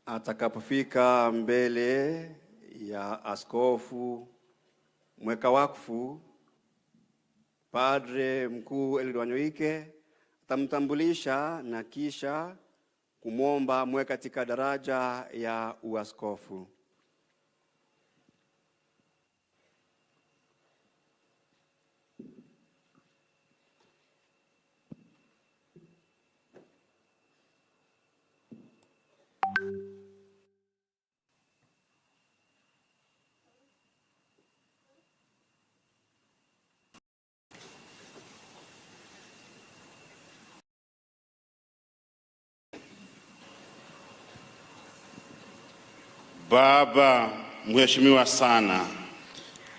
atakapofika mbele ya askofu mweka wakfu Padre Mkuu Elirwanyoike, atamtambulisha na kisha kumwomba mwe katika daraja ya uaskofu. Baba mheshimiwa sana,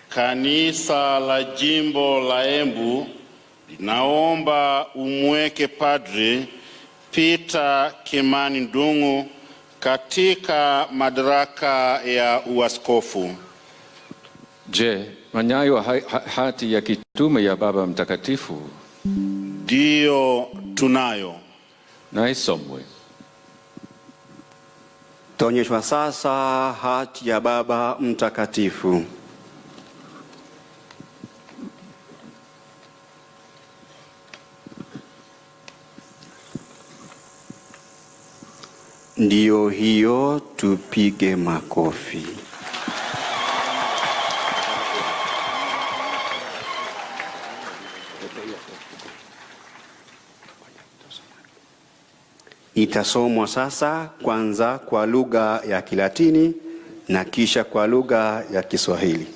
kanisa la jimbo la Embu linaomba umweke Padre Peter Kimani Ndung'u katika madaraka ya uaskofu. Je, manyayo hati ya kitume ya Baba Mtakatifu? Ndio tunayo. Na isomwe. Taonyeshwa sasa hati ya Baba Mtakatifu. Ndio hiyo, tupige makofi. Itasomwa sasa kwanza kwa lugha ya Kilatini na kisha kwa lugha ya Kiswahili.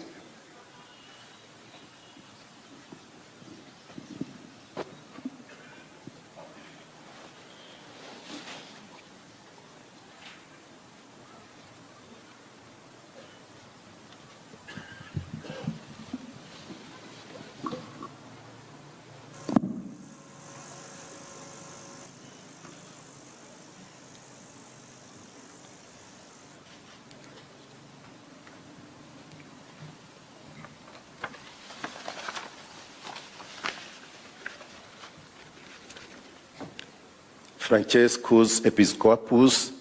Francescus Episcopus,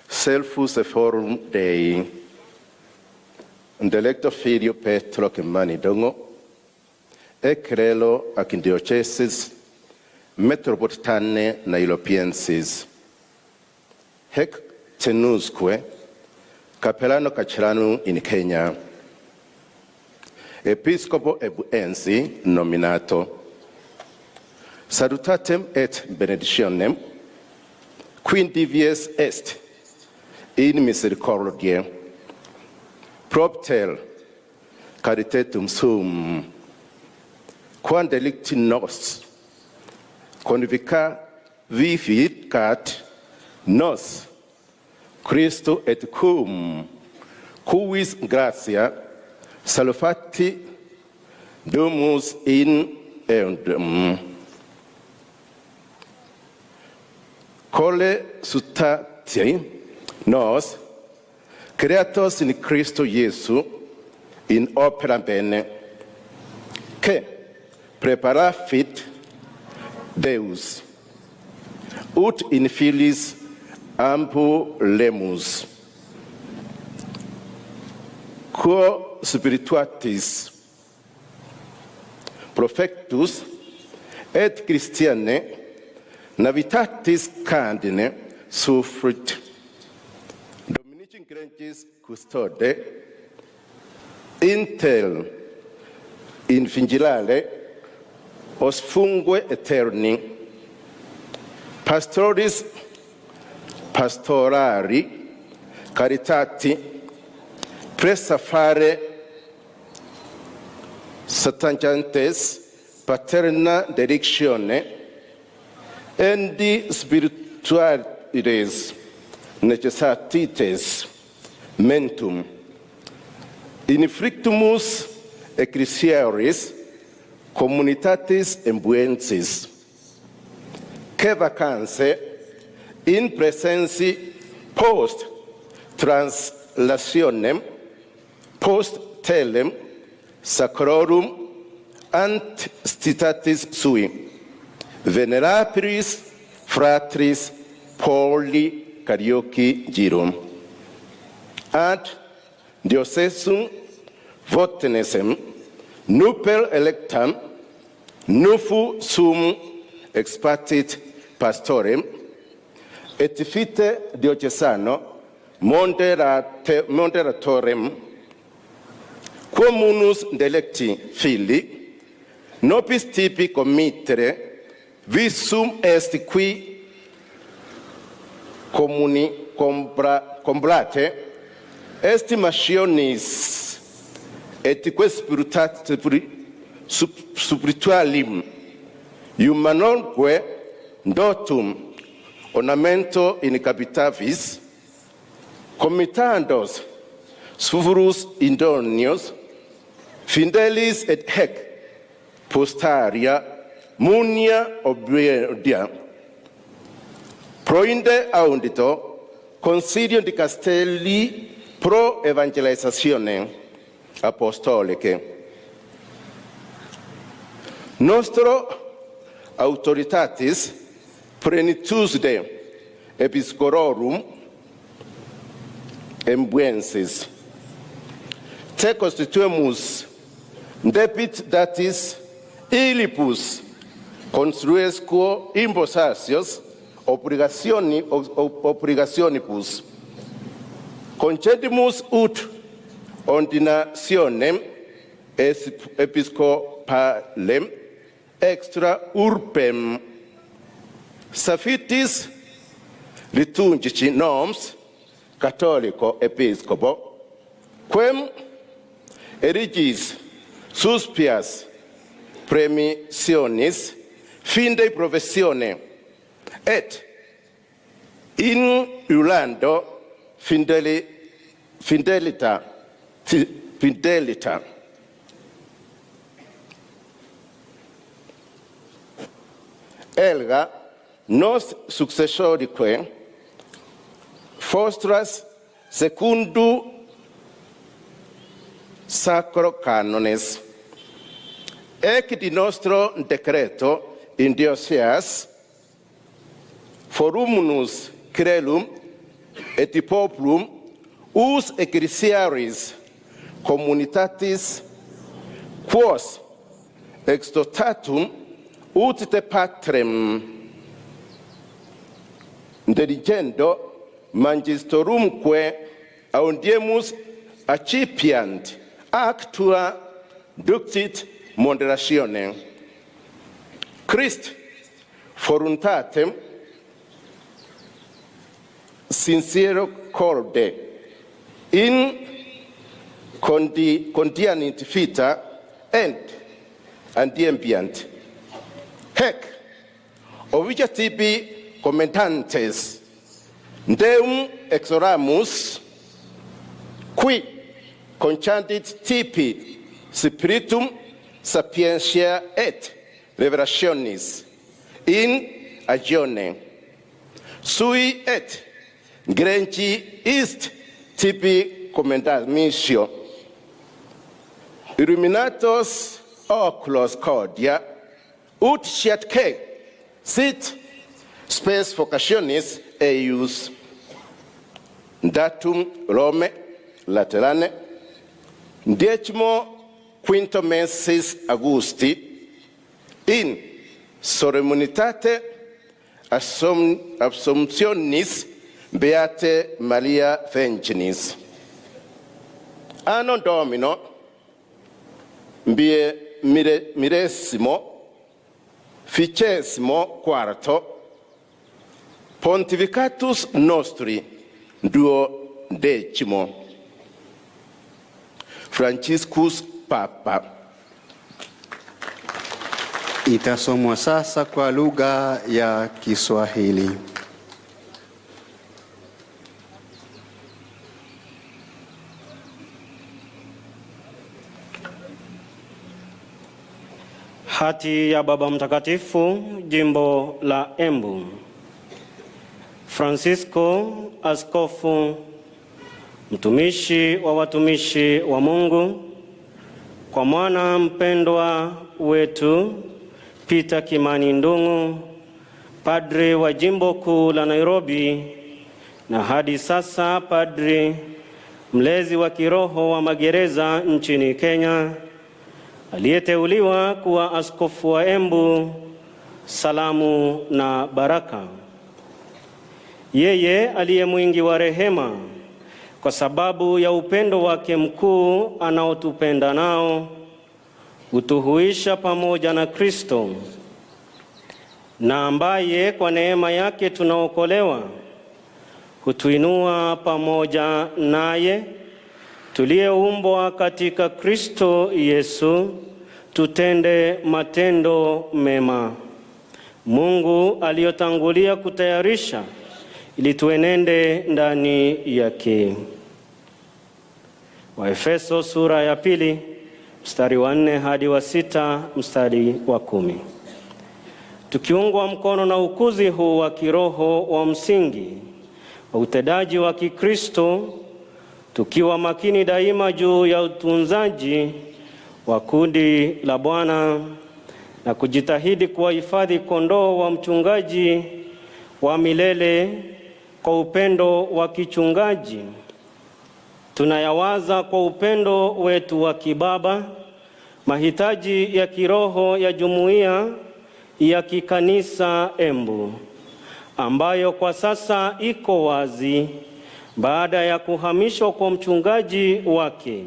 Selfus Forum Dei, Delecto Filio Petro Kimani Ndung'u, Ecrelo ac Dioceses Metropolitane Nairobiensis, Hec tenusque, Capellano Cacellanum in Kenya, Episcopo Ebuensi nominato, Salutatem et benedictionem, quindivies est in misericordiae, propter caritatum sum, quam delicti nos, convica vivificat nos, Christo et cum, cuis gratia salvati domus in eundem. Cole sutati nos, creatos in Christo Jesu, in opera bene, che preparafit Deus, ut in filis ambu lemus, quo spirituatis, profectus et Christiane, navitatis candine suffrit, Dominicum Grantis custode, intel in vigilare os fungue eterni, pastoris pastorari caritati presta fare satangiantes paterna directione endi spiritualities necessitates mentum inflictumus ecclesiaris communitatis embuensis, che vacanze in presensi post translationem post telem sacrorum ant stitatis sui venerabilis fratris Pauli Karaoke Jirum. Ad diocesum votenesem nupel electam nufu sum expartit pastorem et fite diocesano moderatorem communus delecti fili nobis tipi committere visum est qui communi combrate estimationis et spiritualim humanonque dotum ornamento in capitavis commitandos sufurus indonios fidelis et hec postaria munia obiedia proinde audito consiglio di castelli pro evangelizzazione apostoliche. Nostro autoritatis plenitude episcororum embuensis te constituemus debit datis illipus construesquo imposatios obligationibus concedimus ut ordinationem episcopalem extra urbem suffitis liturgici noms catholico episcopo quem erigis suspias premissionis finde professione et in ulando fidelita elga nos successorique fostras secundum sacro canones ec di nostro decreto in dioceas forumunus crelum et populum us ecclesiaris communitatis quos extotatum ut te patrem deligendo magistorumque audiemus accipiant actua ductit moderatione Christ voluntatem sincero corde in condianit vita and adempiant hec ovidia tibi commentantes deum exoramus qui conchandit tipi spiritum sapientia et revelationis in agione sui et greci ist tipi commendatio illuminatos oculos cordia ut sciatque sit spes vocationis eius datum Rome Laterane 15 mensis Augusti in solemnitate Assumptionis Beate Maria Virginis anno Domino millesimo ficesimo quarto pontificatus nostri duodecimo Franciscus Papa. Itasomwa sasa kwa lugha ya Kiswahili. Hati ya Baba Mtakatifu, Jimbo la Embu. Francisco, askofu mtumishi wa watumishi wa Mungu, kwa mwana mpendwa wetu Peter Kimani Ndung'u, padri wa Jimbo Kuu la Nairobi, na hadi sasa padri mlezi wa kiroho wa magereza nchini Kenya, aliyeteuliwa kuwa askofu wa Embu. Salamu na baraka. Yeye aliye mwingi wa rehema, kwa sababu ya upendo wake mkuu anaotupenda nao, hutuhuisha pamoja na Kristo, na ambaye kwa neema yake tunaokolewa, hutuinua pamoja naye, tuliyeumbwa katika Kristo Yesu, tutende matendo mema Mungu aliyotangulia kutayarisha ili tuenende ndani yake. Waefeso sura ya 2 mstari wa 4 hadi wa 6 mstari wa 10. Tukiungwa mkono na ukuzi huu wa kiroho wa msingi wa utendaji wa Kikristo, tukiwa makini daima juu ya utunzaji wa kundi la Bwana na kujitahidi kuwahifadhi kondoo wa mchungaji wa milele kwa upendo wa kichungaji, tunayawaza kwa upendo wetu wa kibaba mahitaji ya kiroho ya jumuiya ya kikanisa Embu, ambayo kwa sasa iko wazi baada ya kuhamishwa kwa mchungaji wake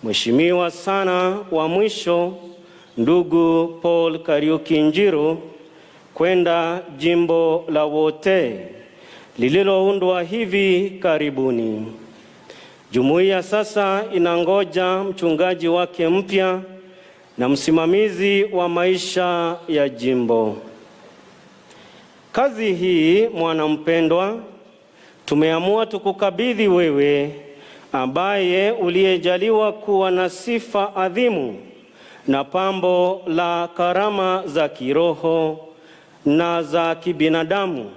Mheshimiwa sana wa mwisho ndugu Paul Kariuki Njiru kwenda jimbo la Wote lililoundwa hivi karibuni. Jumuiya sasa inangoja mchungaji wake mpya na msimamizi wa maisha ya jimbo. Kazi hii, mwana mpendwa, tumeamua tukukabidhi wewe, ambaye uliyejaliwa kuwa na sifa adhimu na pambo la karama za kiroho na za kibinadamu.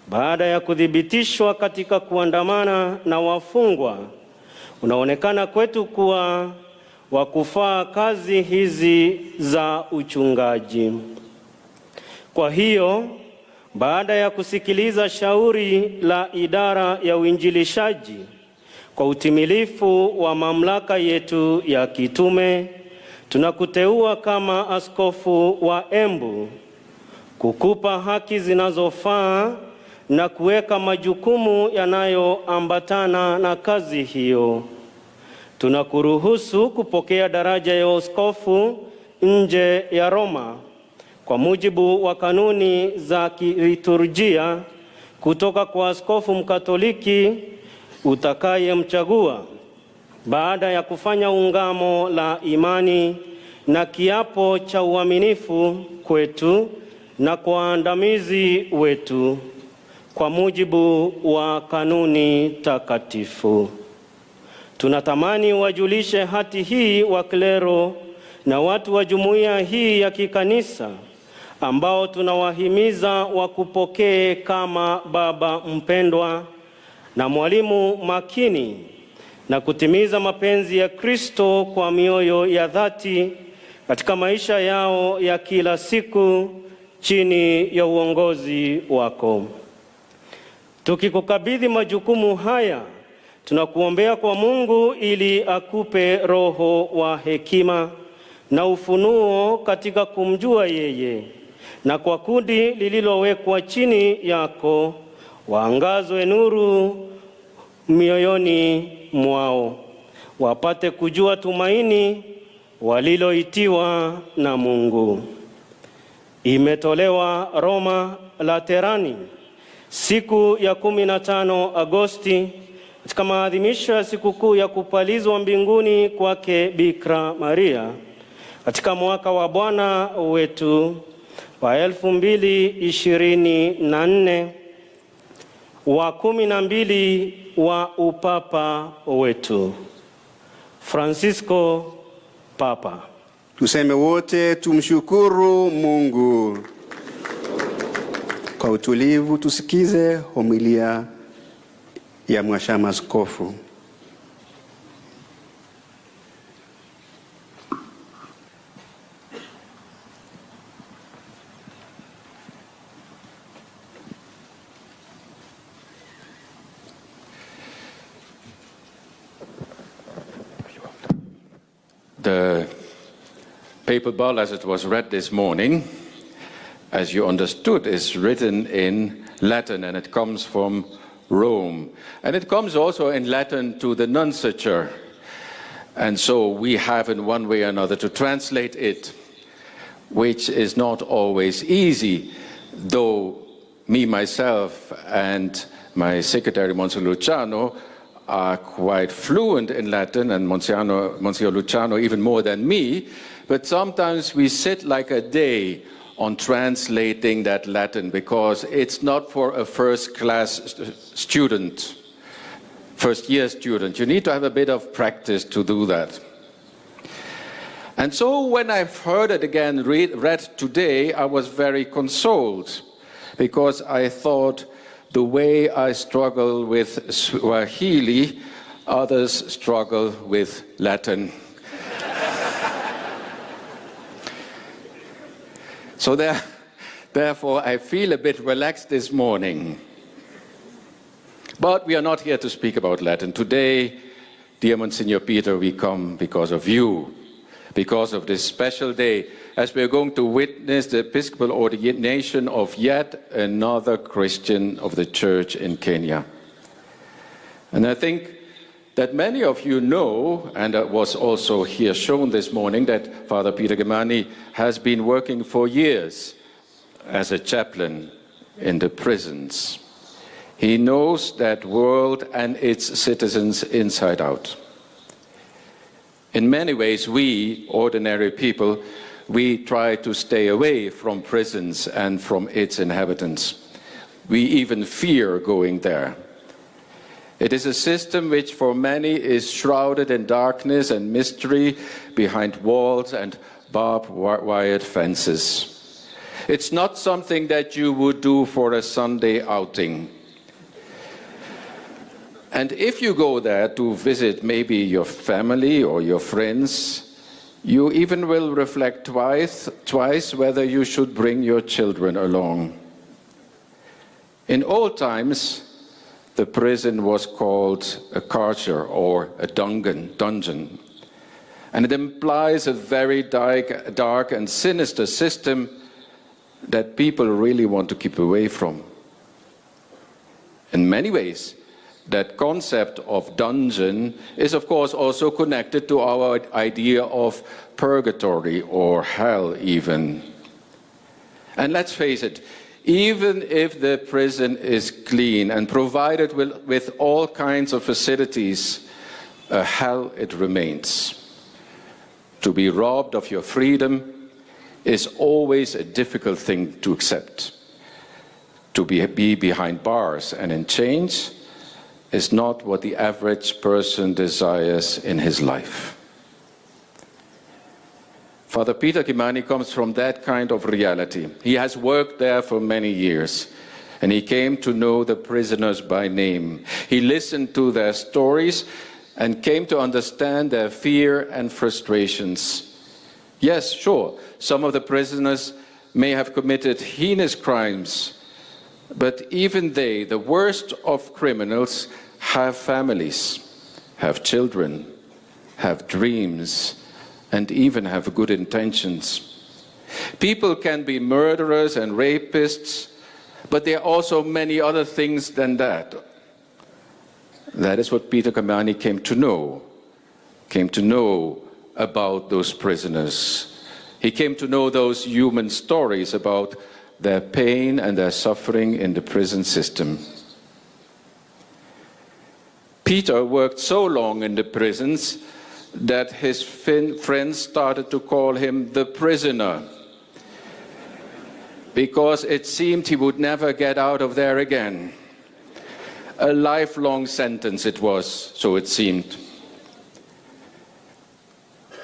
Baada ya kuthibitishwa katika kuandamana na wafungwa, unaonekana kwetu kuwa wa kufaa kazi hizi za uchungaji. Kwa hiyo, baada ya kusikiliza shauri la idara ya uinjilishaji kwa utimilifu wa mamlaka yetu ya kitume, tunakuteua kama askofu wa Embu, kukupa haki zinazofaa na kuweka majukumu yanayoambatana na kazi hiyo. Tunakuruhusu kupokea daraja ya askofu nje ya Roma kwa mujibu wa kanuni za kiliturujia kutoka kwa askofu Mkatoliki utakayemchagua baada ya kufanya ungamo la imani na kiapo cha uaminifu kwetu na kwa waandamizi wetu kwa mujibu wa kanuni takatifu. Tunatamani wajulishe hati hii wa klero na watu wa jumuiya hii ya kikanisa, ambao tunawahimiza wakupokee kama baba mpendwa na mwalimu makini, na kutimiza mapenzi ya Kristo kwa mioyo ya dhati katika maisha yao ya kila siku chini ya uongozi wako. Tukikukabidhi majukumu haya, tunakuombea kwa Mungu ili akupe roho wa hekima na ufunuo katika kumjua yeye, na kwa kundi lililowekwa chini yako waangazwe nuru mioyoni mwao, wapate kujua tumaini waliloitiwa na Mungu. Imetolewa Roma Laterani siku ya 15 Agosti katika maadhimisho ya sikukuu ya kupalizwa mbinguni kwake Bikira Maria katika mwaka wa Bwana wetu wa 2024 wa 12 wa upapa wetu Francisco Papa. Tuseme wote tumshukuru Mungu. Kwa utulivu tusikize homilia ya Mhashamu Askofu. papal bull, as it was read this morning, as you understood, is written in Latin, and it comes from Rome. And it comes also in Latin to the nunciature. And so we have in one way or another to translate it, which is not always easy, though me, myself, and my secretary, Monsignor Luciano, are quite fluent in Latin, and Monsignor Luciano even more than me, but sometimes we sit like a day on translating that Latin because it's not for a first-class student, first-year student. You need to have a bit of practice to do that. And so when I've heard it again read today, I was very consoled because I thought the way I struggle with Swahili, others struggle with Latin. So therefore, I feel a bit relaxed this morning. But we are not here to speak about Latin. Today, dear Monsignor Peter, we come because of you, because of this special day, as we are going to witness the Episcopal ordination of yet another Christian of the Church in Kenya. And I think that many of you know, and it was also here shown this morning, that Father Peter Kimani has been working for years as a chaplain in the prisons. He knows that world and its citizens inside out. In many ways, we, ordinary people, we try to stay away from prisons and from its inhabitants. We even fear going there. It is a system which for many is shrouded in darkness and mystery behind walls and barbed wire fences. It's not something that you would do for a Sunday outing. And if you go there to visit maybe your family or your friends, you even will reflect twice whether you should bring your children along. In old times, the prison was called a carcer or a dungeon. And it implies a very dark and sinister system that people really want to keep away from. In many ways, that concept of dungeon is of course also connected to our idea of purgatory or hell even. And let's face it, even if the prison is clean and provided with all kinds of facilities, a hell it remains. To be robbed of your freedom is always a difficult thing to accept. To be behind bars and in chains is not what the average person desires in his life. Father Peter Kimani comes from that kind of reality. He has worked there for many years, and he came to know the prisoners by name. He listened to their stories and came to understand their fear and frustrations. Yes, sure, some of the prisoners may have committed heinous crimes, but even they, the worst of criminals, have families, have children, have dreams, and even have good intentions. People can be murderers and rapists, but there are also many other things than that. That is what Peter Kimani came to know about those prisoners. He came to know those human stories about their pain and their suffering in the prison system. Peter worked so long in the prisons that his friends started to call him the prisoner, because it seemed he would never get out of there again. A lifelong sentence it was, so it seemed.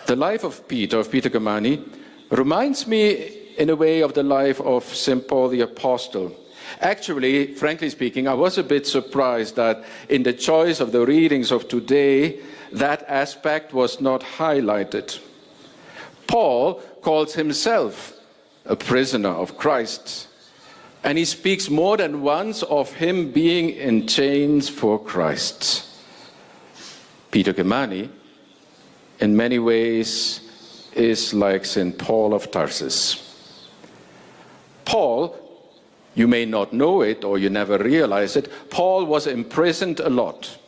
The life of Peter Kimani, reminds me in a way of the life of St. Paul the Apostle. Actually, frankly speaking, I was a bit surprised that in the choice of the readings of today, that aspect was not highlighted. Paul calls himself a prisoner of Christ, and he speaks more than once of him being in chains for Christ. Peter Kimani, in many ways, is like St. Paul of Tarsus. Paul, you may not know it or you never realize it, Paul was imprisoned a lot.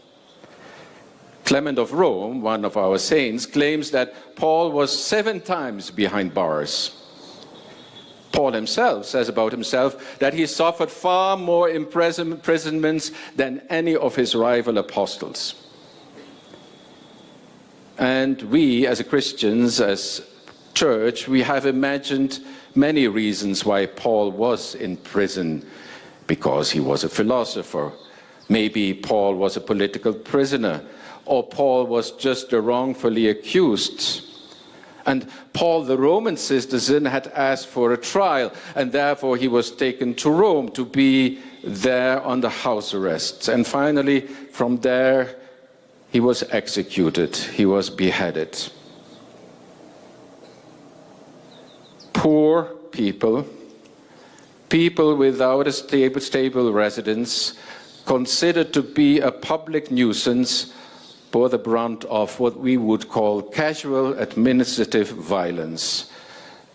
Clement of Rome, one of our saints, claims that Paul was 7 times behind bars. Paul himself says about himself that he suffered far more imprisonments than any of his rival apostles. And we, as Christians, as church, we have imagined many reasons why Paul was in prison. Because he was a philosopher. Maybe Paul was a political prisoner. Or Paul was just wrongfully accused. And Paul, the Roman citizen, had asked for a trial, and therefore he was taken to Rome to be there under house arrest. And finally, from there, he was executed. He was beheaded. Poor people, people without a stable residence, considered to be a public nuisance, bore the brunt of what we would call casual administrative violence,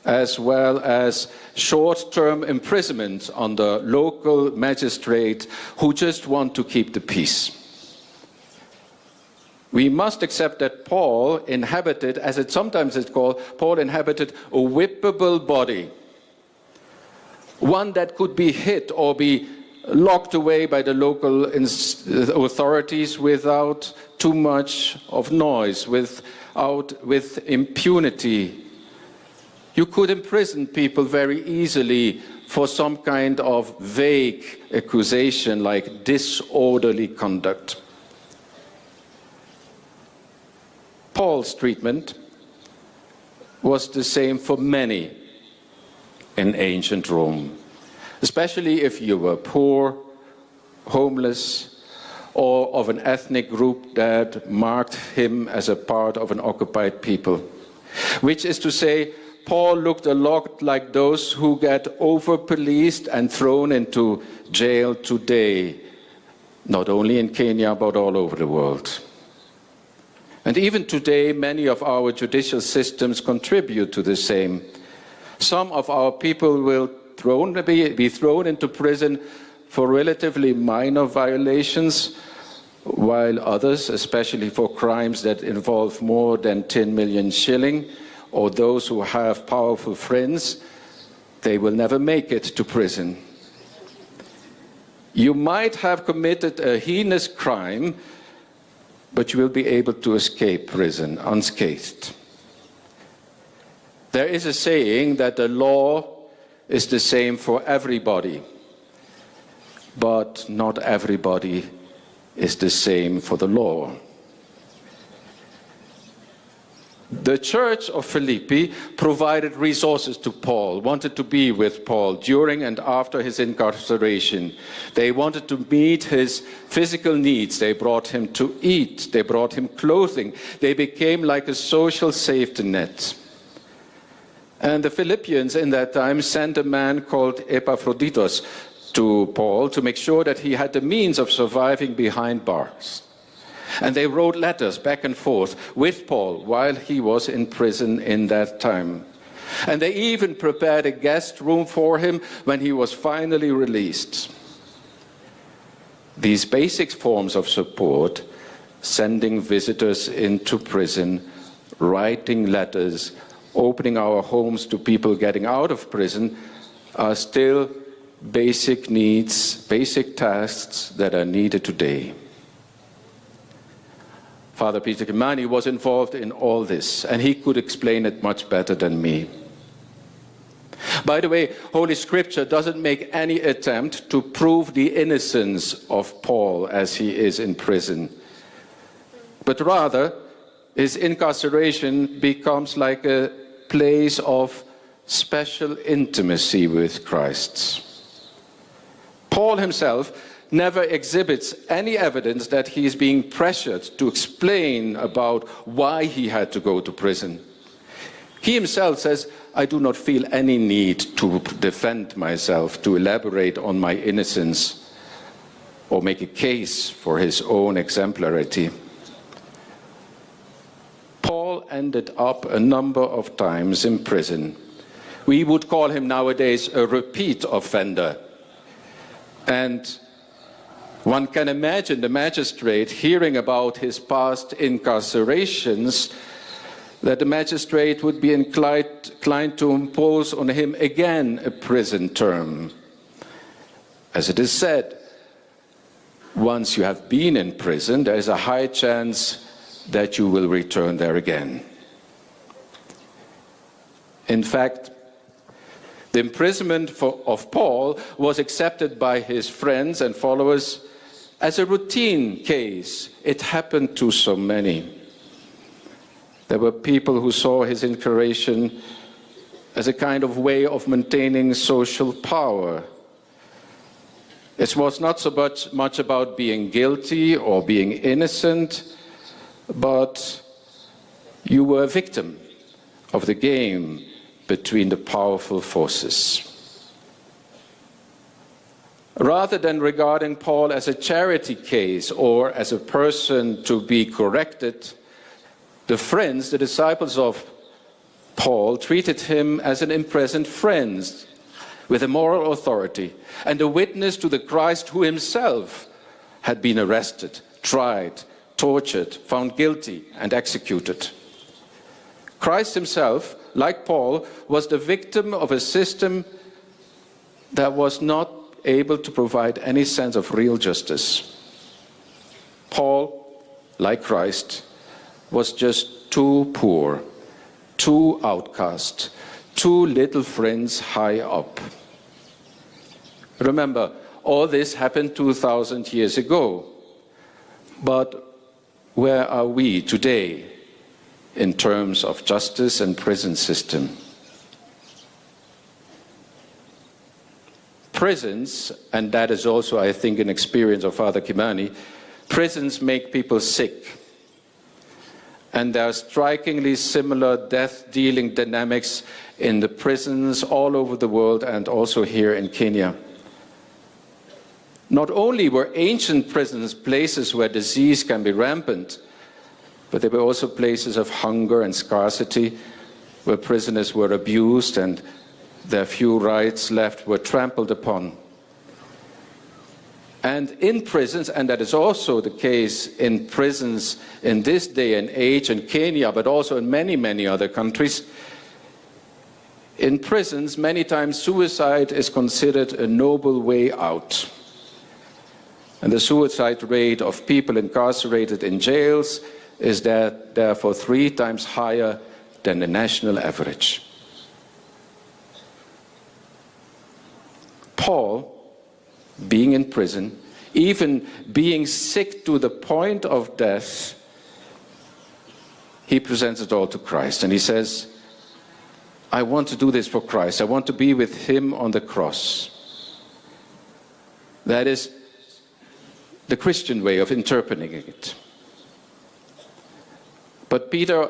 as well as short-term imprisonment under local magistrate who just want to keep the peace. We must accept that Paul inhabited, as it sometimes is called, Paul inhabited a whippable body, one that could be hit or be locked away by the local authorities without too much of noise, with impunity. You could imprison people very easily for some kind of vague accusation like disorderly conduct. Paul's treatment was the same for many in ancient Rome, especially if you were poor, homeless, or of an ethnic group that marked him as a part of an occupied people. Which is to say, Paul looked a lot like those who get over-policed and thrown into jail today, not only in Kenya, but all over the world. And even today, many of our judicial systems contribute to the same. Some of our people will be thrown into prison for relatively minor violations, while others, especially for crimes that involve more than 10 million shilling, or those who have powerful friends, they will never make it to prison. You might have committed a heinous crime, but you will be able to escape prison unscathed. There is a saying that the law is the same for everybody, but not everybody is the same for the law. The Church of Philippi provided resources to Paul, wanted to be with Paul during and after his incarceration. They wanted to meet his physical needs. They brought him to eat. They brought him clothing. They became like a social safety net. And the Philippians in that time sent a man called Epaphroditus to Paul to make sure that he had the means of surviving behind bars. And they wrote letters back and forth with Paul while he was in prison in that time. And they even prepared a guest room for him when he was finally released. These basic forms of support, sending visitors into prison, writing letters, opening our homes to people getting out of prison, are still basic needs, basic tasks that are needed today. Father Peter Kimani was involved in all this, and he could explain it much better than me. By the way, Holy Scripture doesn't make any attempt to prove the innocence of Paul as he is in prison, but rather his incarceration becomes like a place of special intimacy with Christ. Paul himself never exhibits any evidence that he is being pressured to explain about why he had to go to prison. He himself says, "I do not feel any need to defend myself, to elaborate on my innocence, or make a case for his own exemplarity." Paul ended up a number of times in prison. We would call him nowadays a repeat offender. And one can imagine the magistrate hearing about his past incarcerations, that the magistrate would be inclined to impose on him again a prison term. As it is said, once you have been in prison, there is a high chance that you will return there again. In fact, the imprisonment of Paul was accepted by his friends and followers as a routine case. It happened to so many. There were people who saw his incarceration as a kind of way of maintaining social power. It was not so much about being guilty or being innocent, but you were a victim of the game between the powerful forces. Rather than regarding Paul as a charity case or as a person to be corrected, the friends, the disciples of Paul, treated him as an imprisoned friend with a moral authority and a witness to the Christ who himself had been arrested, tried, tortured, found guilty, and executed. Christ himself, like Paul, was the victim of a system that was not able to provide any sense of real justice. Paul, like Christ, was just too poor, too outcast, too little friends high up. Remember, all this happened 2,000 years ago. But where are we today in terms of justice and prison system? Prisons, and that is also, I think, an experience of Father Kimani, prisons make people sick. And there are strikingly similar death-dealing dynamics in the prisons all over the world and also here in Kenya. Not only were ancient prisons places where disease can be rampant, but they were also places of hunger and scarcity, where prisoners were abused and their few rights left were trampled upon. And in prisons, and that is also the case in prisons in this day and age in Kenya, but also in many, many other countries, in prisons, many times suicide is considered a noble way out. And the suicide rate of people incarcerated in jails is therefore 3 times higher than the national average. Paul, being in prison, even being sick to the point of death, he presents it all to Christ. And he says, I want to do this for Christ. I want to be with him on the cross. That is the Christian way of interpreting it. But Peter